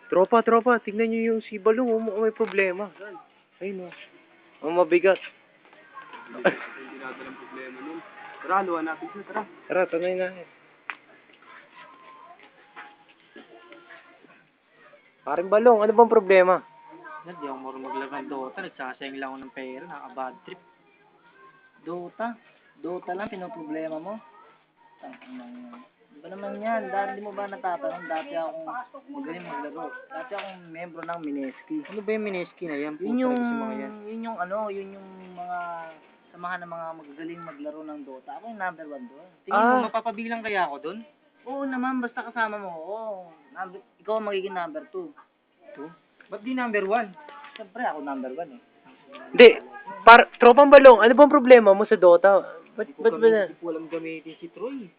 Tropa, tignan nyo yung si Balong, may problema. Ayun, ang mabigat. Hindi natin ang problema nun. Tara, luwan natin siya, tara. Tara, tanay na. Paring Balong, ano bang problema? Hindi ako marunong maglaro ng Dota. Nagsasayang lang ako ng pera. Nakaka-bad trip. Dota lang, pinoproblema mo. Di ba naman yan? Di mo ba natatanong? Dati akong magaling maglaro. Dati akong membro ng Mineski. Ano ba yung Mineski na yan? Yun yung mga samahan ng mga magagaling maglaro ng Dota. Ako yung number 1 doon. Tingin mo, mapapabilang kaya ako doon? Oo naman, basta kasama mo. Oo. Ikaw ang magiging number 2. Ba't di number 1? Siyempre ako number 1 eh. Hindi. Tropang Balong, ano bang problema mo sa Dota? Ba't ba na? Hindi ko alam gamitin si Troy.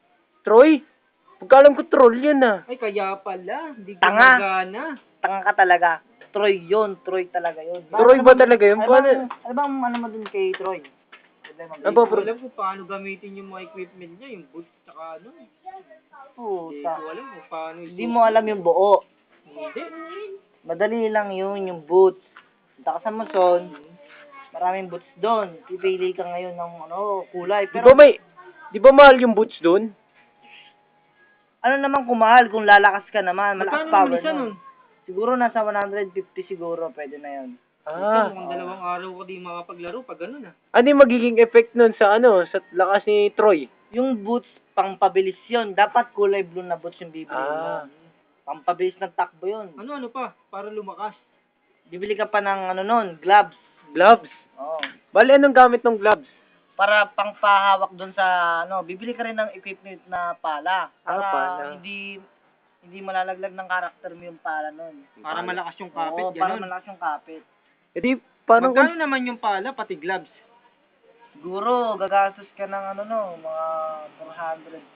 Troy? Pagkalam ko troll yan ah. Ay, kaya pala. Hindi ko Tanga. magana. Tanga ka talaga. Troy talaga yun. Troy ba talaga yun? Ano bang ano mo dun kay Troy? Ano Hindi ba ko alam kung paano gamitin yung mga equipment niya, yung boots tsaka ano. Hindi ko Puta. alam kung paano Hindi mo alam yung buo. Hindi. Madali lang yun, yung boots. Punta ka sa Muson, maraming boots doon. Pipili ka ngayon ng kulay. Pero Di ba mahal yung boots doon? ano naman kung mahal, kung lalakas ka naman, malakas Magkano power naman isa nun. nun? Siguro nasa 150 siguro, pwede na yun. Mukhang 2 araw ko di makapaglaro pag ganun ah. Ano yung magiging effect nun sa sa lakas ni Troy? Yung boots, pangpabilis yun. Dapat kulay blue na boots yung bibili mo. Pampabilis ng takbo yun. Ano pa? Para lumakas. Bibili ka pa ng gloves. Gloves? Oo. Bali, anong gamit ng gloves? Para pangpahawak doon sa bibili ka rin ng equipment na pala. Para pala. hindi malalaglag ng karakter mo yung pala nun. Para malakas yung kapit, Oo, para ganun. malakas yung kapit. E di, parang Magkano naman yung pala, pati gloves? Siguro, gagastos ka ng mga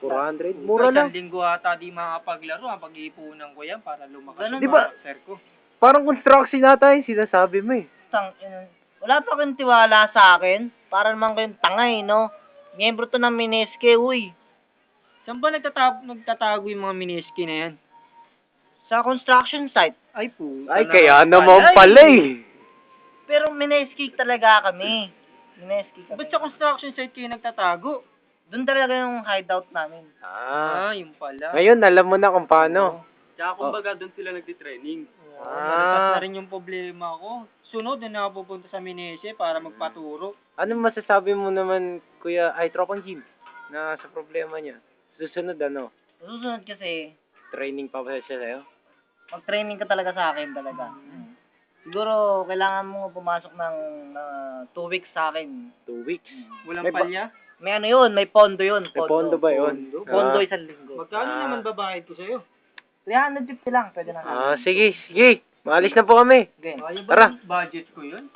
400. 400? Mura lang. Isang linggo ata di makapaglaro ah. Pag-iipunan ko yan para lumakas Ganun yung Di ba? karakter ko. Parang construction nata yung sinasabi mo eh. Wala pa kayong tiwala sa akin. Para naman kayong tangay, no? Miyembro to ng Mineske, uy. Saan ba nagtatago yung mga miniski na yan? Sa construction site. Ay po. Ay, kaya naman pala eh. Pero Mineske talaga kami. Mineske kami. Ba't sa construction site kayo nagtatago? Doon talaga yung hideout namin. Yung pala. Ngayon, alam mo na kung paano. Tsaka kumbaga doon sila nagtitraining. Ah. Na rin yung problema ko. Sunod na napupunta sa Minese para magpaturo. Ano masasabi mo naman, Kuya, Tropang Jim, na sa problema niya? Susunod Susunod kasi, training pa ba siya sa'yo? mag-training ka talaga sa akin talaga. Siguro, kailangan mo pumasok ng 2 weeks sa akin. 2 weeks. Walang May palya. May yun, may pondo yun. May pondo ba yun? Pondo isang linggo. Magkano naman babayad ko sa'yo? 350 lang, pwede na. Sige. Maalis na po kami. Okay. Kaya Tara. ba budget ko yun?